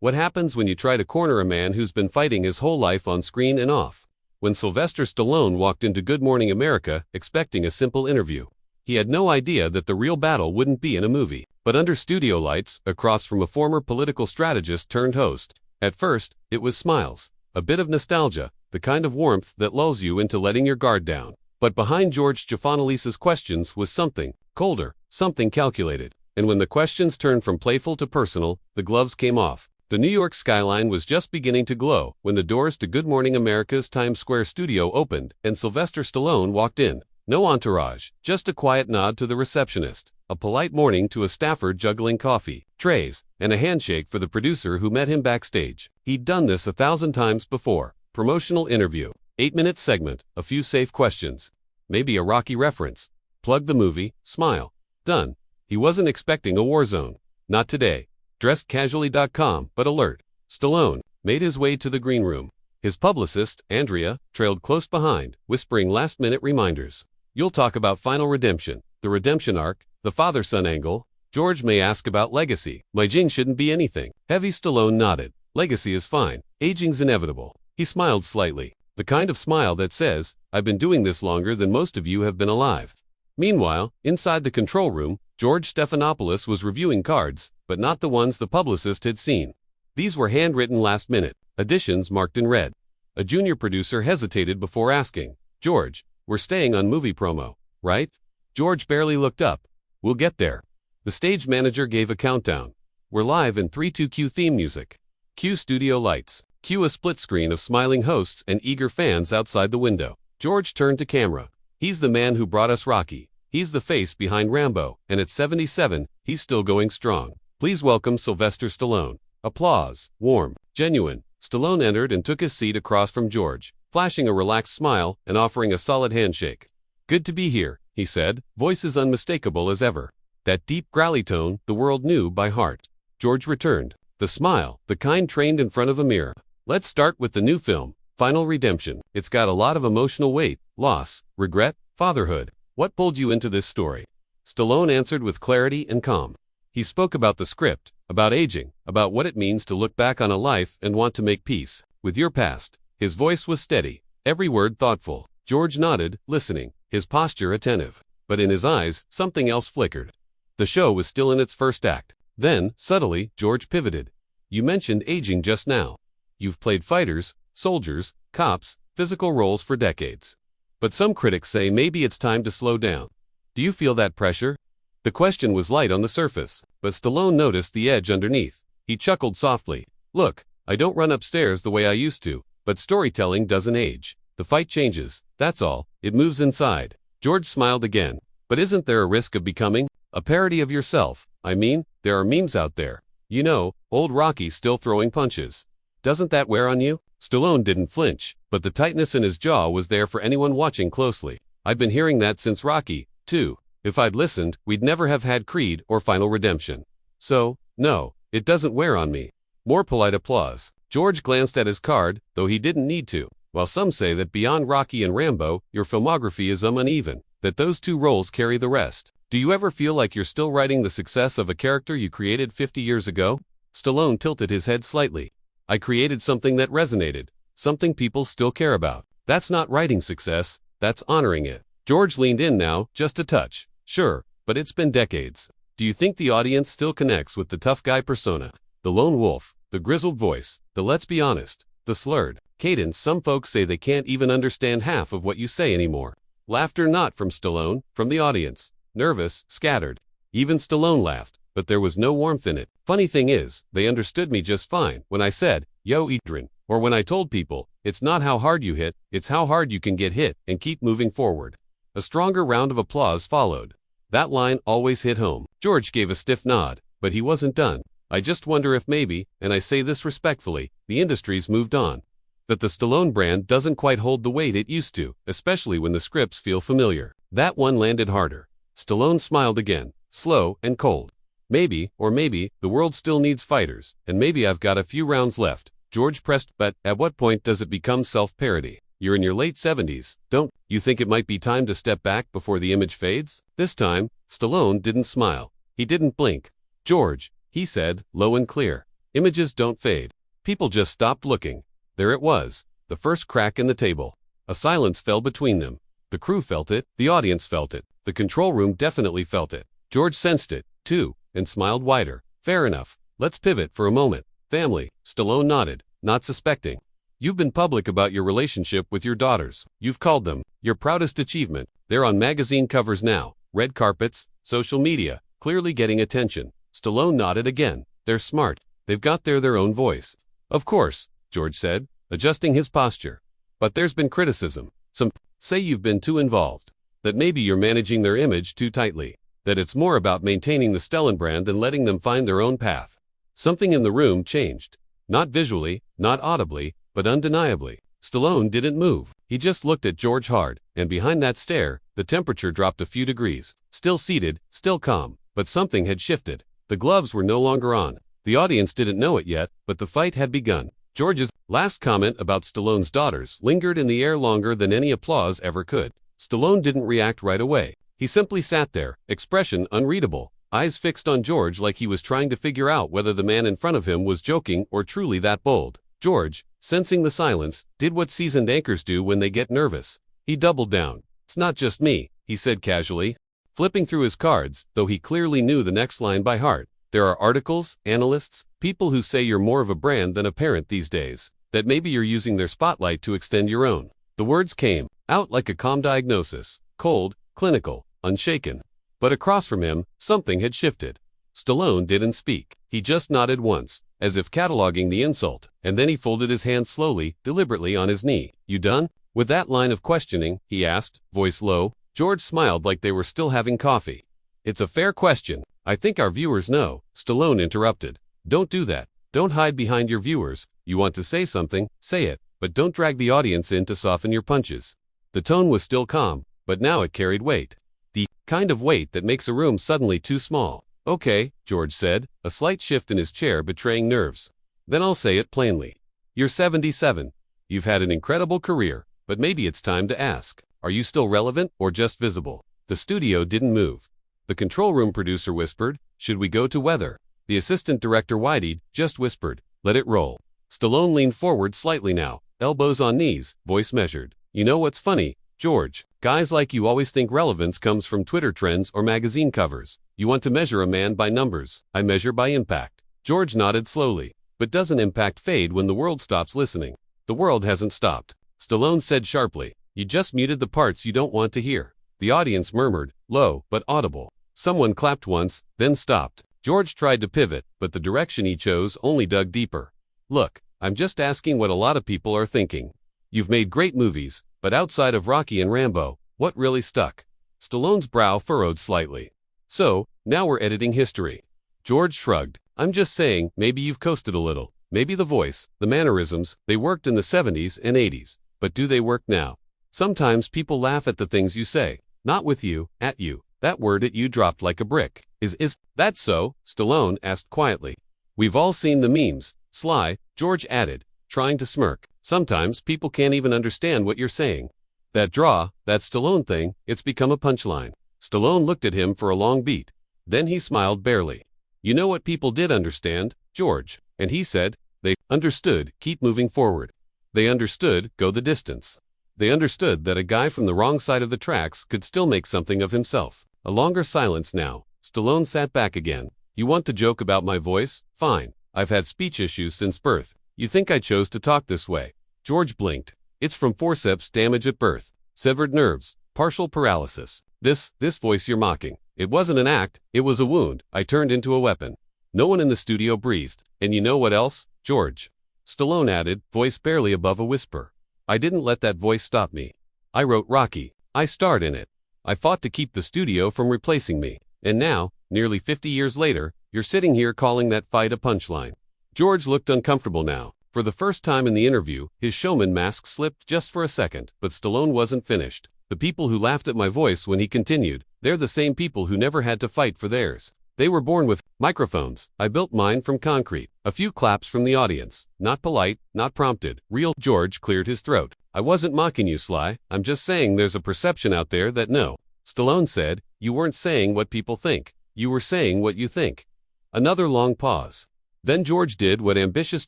What happens when you try to corner a man who's been fighting his whole life on screen and off? When Sylvester Stallone walked into Good Morning America expecting a simple interview, he had no idea that the real battle wouldn't be in a movie, but under studio lights, across from a former political strategist turned host. At first, it was smiles, a bit of nostalgia, the kind of warmth that lulls you into letting your guard down. But behind George Stephanopoulos' questions was something colder, something calculated. And when the questions turned from playful to personal, the gloves came off. The New York skyline was just beginning to glow when the doors to Good Morning America's Times Square studio opened and Sylvester Stallone walked in. No entourage, just a quiet nod to the receptionist, a polite morning to a staffer juggling coffee trays, and a handshake for the producer who met him backstage. He'd done this 1,000 times before. Promotional interview, 8-minute segment, a few safe questions, maybe a Rocky reference. Plug the movie, smile. Done. He wasn't expecting a war zone. Not today. DressedCasually.com, but alert. Stallone made his way to the green room. His publicist, Andrea, trailed close behind, whispering last-minute reminders. You'll talk about final redemption, the redemption arc, the father-son angle. George may ask about legacy. My Jing shouldn't be anything. Heavy. Stallone nodded. Legacy is fine. Aging's inevitable. He smiled slightly. The kind of smile that says, I've been doing this longer than most of you have been alive. Meanwhile, inside the control room, George Stephanopoulos was reviewing cards, but not the ones the publicist had seen. These were handwritten last-minute, additions marked in red. A junior producer hesitated before asking, George, we're staying on movie promo, right? George barely looked up. We'll get there. The stage manager gave a countdown. We're live in 3-2 cue theme music. Cue studio lights. Cue a split screen of smiling hosts and eager fans outside the window. George turned to camera. He's the man who brought us Rocky. He's the face behind Rambo, and at 77, he's still going strong. Please welcome Sylvester Stallone. Applause. Warm. Genuine. Stallone entered and took his seat across from George, flashing a relaxed smile and offering a solid handshake. Good to be here, he said, voice as unmistakable as ever. That deep, growly tone the world knew by heart. George returned. The smile, the kind trained in front of a mirror. Let's start with the new film, Final Redemption. It's got a lot of emotional weight, loss, regret, fatherhood. What pulled you into this story? Stallone answered with clarity and calm. He spoke about the script, about aging, about what it means to look back on a life and want to make peace with your past. His voice was steady, every word thoughtful. George nodded, listening, his posture attentive. But in his eyes, something else flickered. The show was still in its first act. Then, subtly, George pivoted. You mentioned aging just now. You've played fighters, soldiers, cops, physical roles for decades. But some critics say maybe it's time to slow down. Do you feel that pressure? The question was light on the surface, but Stallone noticed the edge underneath. He chuckled softly. Look, I don't run upstairs the way I used to, but storytelling doesn't age. The fight changes, that's all, it moves inside. George smiled again. But isn't there a risk of becoming a parody of yourself? I mean, there are memes out there. You know, old Rocky still throwing punches. Doesn't that wear on you? Stallone didn't flinch, but the tightness in his jaw was there for anyone watching closely. I've been hearing that since Rocky, too. If I'd listened, we'd never have had Creed or Final Redemption. So, no, it doesn't wear on me. More polite applause. George glanced at his card, though he didn't need to. While some say that beyond Rocky and Rambo, your filmography is uneven, that those two roles carry the rest. Do you ever feel like you're still writing the success of a character you created 50 years ago? Stallone tilted his head slightly. I created something that resonated, something people still care about. That's not writing success, that's honoring it. George leaned in now, just a touch. Sure, but it's been decades. Do you think the audience still connects with the tough guy persona? The lone wolf, the grizzled voice, the let's be honest, the slurred cadence. Some folks say they can't even understand half of what you say anymore. Laughter not from Stallone, from the audience. Nervous, scattered. Even Stallone laughed, but there was no warmth in it. Funny thing is, they understood me just fine when I said, yo Adrian, or when I told people, it's not how hard you hit, it's how hard you can get hit and keep moving forward. A stronger round of applause followed. That line always hit home. George gave a stiff nod, but he wasn't done. I just wonder if maybe, and I say this respectfully, the industry's moved on. That the Stallone brand doesn't quite hold the weight it used to, especially when the scripts feel familiar. That one landed harder. Stallone smiled again, slow and cold. Maybe, or maybe, the world still needs fighters, and maybe I've got a few rounds left. George pressed, but at what point does it become self-parody? You're in your late 70s, don't you think it might be time to step back before the image fades? This time, Stallone didn't smile. He didn't blink. George, he said, low and clear. Images don't fade. People just stopped looking. There it was, the first crack in the table. A silence fell between them. The crew felt it, the audience felt it, the control room definitely felt it. George sensed it, too, and smiled wider. Fair enough. Let's pivot for a moment. Family. Stallone nodded, not suspecting. You've been public about your relationship with your daughters. You've called them your proudest achievement. They're on magazine covers now, red carpets, social media, clearly getting attention. Stallone nodded again. They're smart. They've got their own voice. Of course, George said, adjusting his posture. But there's been criticism. Some say you've been too involved. That maybe you're managing their image too tightly. That it's more about maintaining the Stallone brand than letting them find their own path. Something in the room changed. Not visually, not audibly, but undeniably. Stallone didn't move. He just looked at George hard, and behind that stare, the temperature dropped a few degrees. Still seated, still calm, but something had shifted. The gloves were no longer on. The audience didn't know it yet, but the fight had begun. George's last comment about Stallone's daughters lingered in the air longer than any applause ever could. Stallone didn't react right away. He simply sat there, expression unreadable, eyes fixed on George like he was trying to figure out whether the man in front of him was joking or truly that bold. George, sensing the silence, did what seasoned anchors do when they get nervous. He doubled down. It's not just me, he said casually, flipping through his cards, though he clearly knew the next line by heart. There are articles, analysts, people who say you're more of a brand than a parent these days, that maybe you're using their spotlight to extend your own. The words came out like a calm diagnosis, cold, clinical, unshaken. But across from him, something had shifted. Stallone didn't speak. He just nodded once, as if cataloging the insult, and then he folded his hand slowly, deliberately on his knee. You done? With that line of questioning, he asked, voice low. George smiled like they were still having coffee. It's a fair question. I think our viewers know. Stallone interrupted. Don't do that. Don't hide behind your viewers. You want to say something, say it, but don't drag the audience in to soften your punches. The tone was still calm, but now it carried weight. The kind of weight that makes a room suddenly too small. Okay, George said, a slight shift in his chair betraying nerves. Then I'll say it plainly. You're 77. You've had an incredible career, but maybe it's time to ask, are you still relevant or just visible? The studio didn't move. The control room producer whispered, should we go to weather? The assistant director Whitey just whispered, let it roll. Stallone leaned forward slightly now, elbows on knees, voice measured. You know what's funny, George? Guys like you always think relevance comes from Twitter trends or magazine covers. You want to measure a man by numbers. I measure by impact. George nodded slowly. But doesn't impact fade when the world stops listening? The world hasn't stopped. Stallone said sharply, you just muted the parts you don't want to hear. The audience murmured, low but audible. Someone clapped once, then stopped. George tried to pivot, but the direction he chose only dug deeper. Look, I'm just asking what a lot of people are thinking. You've made great movies, but outside of Rocky and Rambo, what really stuck? Stallone's brow furrowed slightly. So, now we're editing history. George shrugged. I'm just saying, maybe you've coasted a little. Maybe the voice, the mannerisms, they worked in the 70s and 80s. But do they work now? Sometimes people laugh at the things you say. Not with you, at you. That word at you dropped like a brick. Is that so? Stallone asked quietly. We've all seen the memes. Sly, George added, trying to smirk. Sometimes people can't even understand what you're saying. That draw, that Stallone thing, it's become a punchline. Stallone looked at him for a long beat. Then he smiled barely. You know what people did understand, George? And he said, they understood, keep moving forward. They understood, go the distance. They understood that a guy from the wrong side of the tracks could still make something of himself. A longer silence now. Stallone sat back again. You want to joke about my voice? Fine. I've had speech issues since birth. You think I chose to talk this way? George blinked. It's from forceps damage at birth. Severed nerves. Partial paralysis. This voice you're mocking. It wasn't an act, it was a wound I turned into a weapon. No one in the studio breathed. And you know what else, George? Stallone added, voice barely above a whisper. I didn't let that voice stop me. I wrote Rocky. I starred in it. I fought to keep the studio from replacing me. And now, nearly 50 years later, you're sitting here calling that fight a punchline. George looked uncomfortable now. For the first time in the interview, his showman mask slipped just for a second, but Stallone wasn't finished. The people who laughed at my voice when he continued, they're the same people who never had to fight for theirs. They were born with microphones. I built mine from concrete. A few claps from the audience. Not polite, not prompted. Real. George cleared his throat. I wasn't mocking you, Sly. I'm just saying there's a perception out there that no. Stallone said, you weren't saying what people think. You were saying what you think. Another long pause. Then George did what ambitious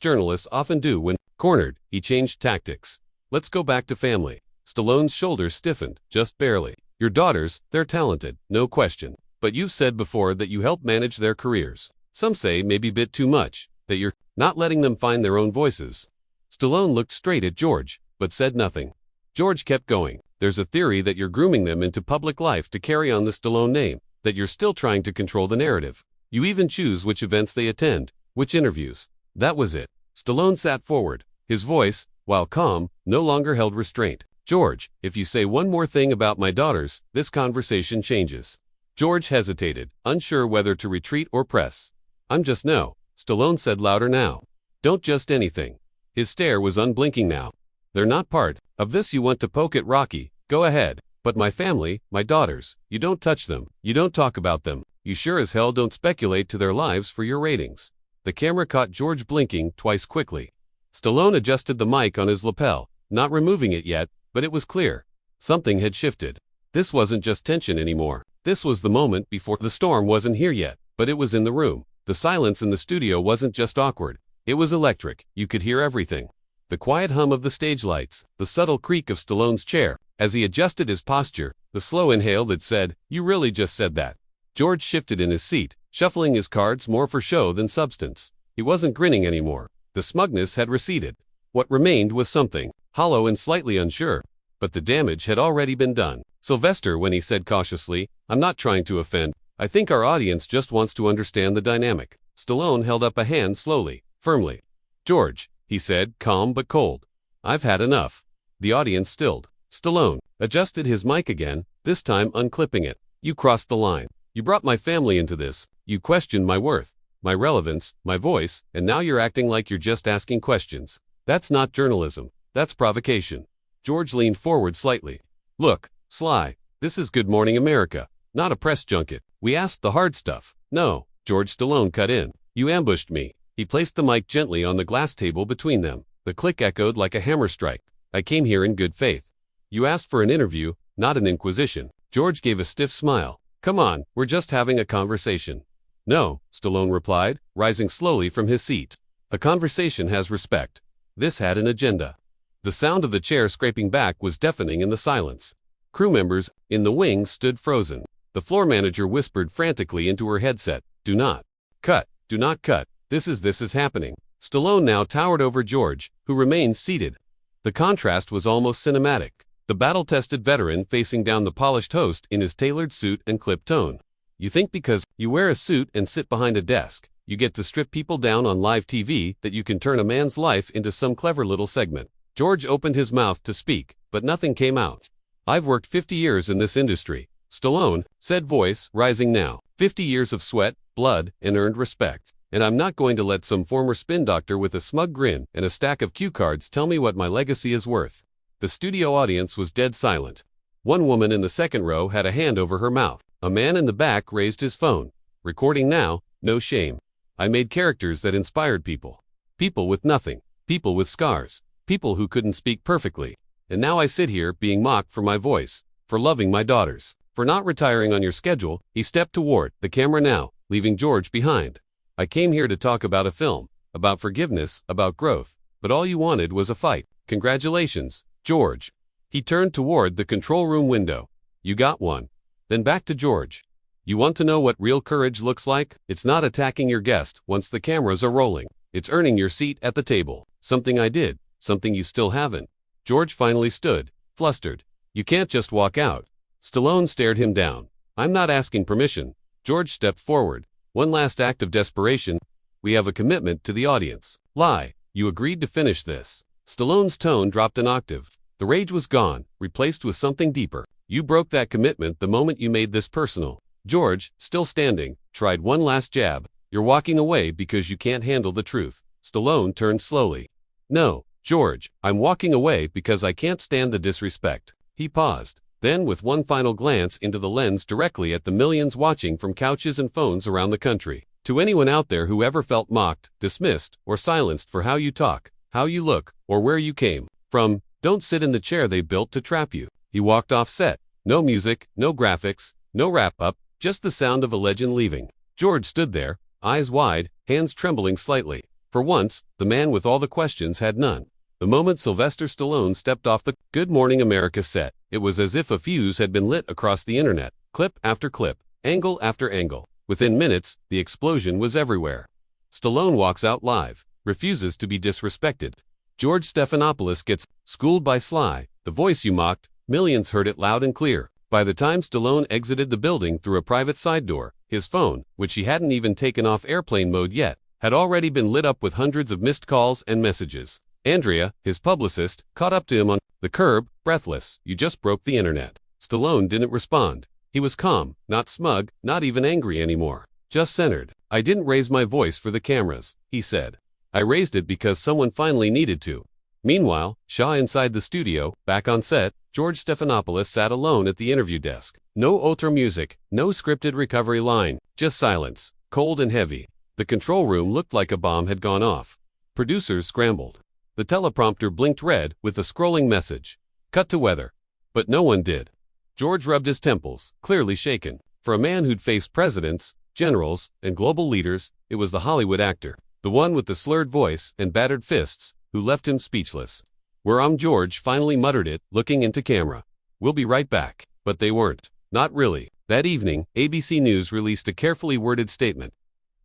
journalists often do when cornered. He changed tactics. Let's go back to family. Stallone's shoulders stiffened, just barely. Your daughters, they're talented, no question. But you've said before that you help manage their careers. Some say maybe a bit too much, that you're not letting them find their own voices. Stallone looked straight at George, but said nothing. George kept going. There's a theory that you're grooming them into public life to carry on the Stallone name, that you're still trying to control the narrative. You even choose which events they attend, which interviews. That was it. Stallone sat forward. His voice, while calm, no longer held restraint. George, if you say one more thing about my daughters, this conversation changes. George hesitated, unsure whether to retreat or press. I'm just no, Stallone said louder now. Don't just anything. His stare was unblinking now. They're not part of this. You want to poke at Rocky, go ahead. But my family, my daughters, you don't touch them. You don't talk about them. You sure as hell don't speculate to their lives for your ratings. The camera caught George blinking twice quickly. Stallone adjusted the mic on his lapel, not removing it yet, but it was clear. Something had shifted. This wasn't just tension anymore. This was the moment before. The storm wasn't here yet, but it was in the room. The silence in the studio wasn't just awkward. It was electric. You could hear everything. The quiet hum of the stage lights, the subtle creak of Stallone's chair, as he adjusted his posture, the slow inhale that said, "You really just said that." George shifted in his seat, shuffling his cards more for show than substance. He wasn't grinning anymore. The smugness had receded. What remained was something, hollow and slightly unsure. But the damage had already been done. Sylvester, when he said cautiously, "I'm not trying to offend. I think our audience just wants to understand the dynamic." Stallone held up a hand slowly, firmly. "George," he said, calm but cold. "I've had enough." The audience stilled. Stallone adjusted his mic again, this time unclipping it. "You crossed the line. You brought my family into this. You questioned my worth, my relevance, my voice, and now you're acting like you're just asking questions. That's not journalism. That's provocation." George leaned forward slightly. "Look, Sly, this is Good Morning America, not a press junket. We asked the hard stuff." "No," George Stallone cut in. "You ambushed me." He placed the mic gently on the glass table between them. The click echoed like a hammer strike. "I came here in good faith. You asked for an interview, not an inquisition." George gave a stiff smile. "Come on, we're just having a conversation." "No," Stallone replied, rising slowly from his seat. "A conversation has respect. This had an agenda." The sound of the chair scraping back was deafening in the silence. Crew members in the wings stood frozen. The floor manager whispered frantically into her headset, "Do not cut, do not cut. This is happening." Stallone now towered over George, who remained seated. The contrast was almost cinematic. The battle-tested veteran facing down the polished host in his tailored suit and clipped tone. "You think because you wear a suit and sit behind a desk, you get to strip people down on live TV that you can turn a man's life into some clever little segment." George opened his mouth to speak, but nothing came out. "I've worked 50 years in this industry," Stallone said, voice rising now. 50 years of sweat, blood, and earned respect. "And I'm not going to let some former spin doctor with a smug grin and a stack of cue cards tell me what my legacy is worth." The studio audience was dead silent. One woman in the second row had a hand over her mouth. A man in the back raised his phone. "Recording now, no shame. I made characters that inspired people. People with nothing. People with scars. People who couldn't speak perfectly. And now I sit here being mocked for my voice, for loving my daughters, for not retiring on your schedule." He stepped toward the camera now, leaving George behind. "I came here to talk about a film, about forgiveness, about growth. But all you wanted was a fight. Congratulations, George." He turned toward the control room window. "You got one." Then back to George. "You want to know what real courage looks like? It's not attacking your guest once the cameras are rolling. It's earning your seat at the table. Something I did, something you still haven't." George finally stood, flustered. "You can't just walk out." Stallone stared him down. "I'm not asking permission." George stepped forward. "One last act of desperation. We have a commitment to the audience." "Lie. You agreed to finish this." Stallone's tone dropped an octave. The rage was gone, replaced with something deeper. "You broke that commitment the moment you made this personal." George, still standing, tried one last jab. "You're walking away because you can't handle the truth." Stallone turned slowly. "No, George, I'm walking away because I can't stand the disrespect." He paused. Then, with one final glance into the lens directly at the millions watching from couches and phones around the country. "To anyone out there who ever felt mocked, dismissed, or silenced for how you talk, how you look, or where you came from, don't sit in the chair they built to trap you." He walked off set. No music, no graphics, no wrap-up, just the sound of a legend leaving. George stood there, eyes wide, hands trembling slightly. For once, the man with all the questions had none. The moment Sylvester Stallone stepped off the Good Morning America set, it was as if a fuse had been lit across the internet, clip after clip, angle after angle. Within minutes, the explosion was everywhere. Stallone walks out live, refuses to be disrespected. George Stephanopoulos gets schooled by Sly, the voice you mocked, millions heard it loud and clear. By the time Stallone exited the building through a private side door, his phone, which he hadn't even taken off airplane mode yet, had already been lit up with hundreds of missed calls and messages. Andrea, his publicist, caught up to him on the curb, breathless. "You just broke the internet." Stallone didn't respond. He was calm, not smug, not even angry anymore. Just centered. "I didn't raise my voice for the cameras," he said. "I raised it because someone finally needed to." Meanwhile, Shaw inside the studio, back on set, George Stephanopoulos sat alone at the interview desk. No outro music, no scripted recovery line, just silence, cold and heavy. The control room looked like a bomb had gone off. Producers scrambled. The teleprompter blinked red with a scrolling message. Cut to weather. But no one did. George rubbed his temples, clearly shaken. For a man who'd faced presidents, generals, and global leaders, it was the Hollywood actor, the one with the slurred voice and battered fists, who left him speechless. "I'm George," finally muttered it, looking into camera. "We'll be right back." But they weren't. Not really. That evening, ABC News released a carefully worded statement.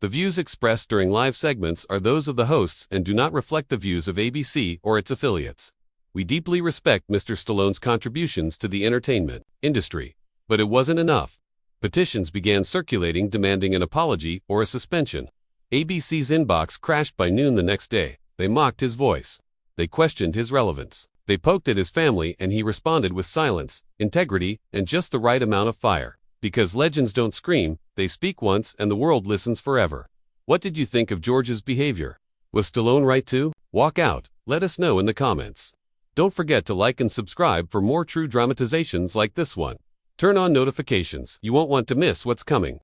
"The views expressed during live segments are those of the hosts and do not reflect the views of ABC or its affiliates. We deeply respect Mr. Stallone's contributions to the entertainment industry." But it wasn't enough. Petitions began circulating demanding an apology or a suspension. ABC's inbox crashed by noon the next day. They mocked his voice. They questioned his relevance. They poked at his family and he responded with silence, integrity, and just the right amount of fire. Because legends don't scream, they speak once and the world listens forever. What did you think of George's behavior? Was Stallone right to walk out? Let us know in the comments. Don't forget to like and subscribe for more true dramatizations like this one. Turn on notifications. You won't want to miss what's coming.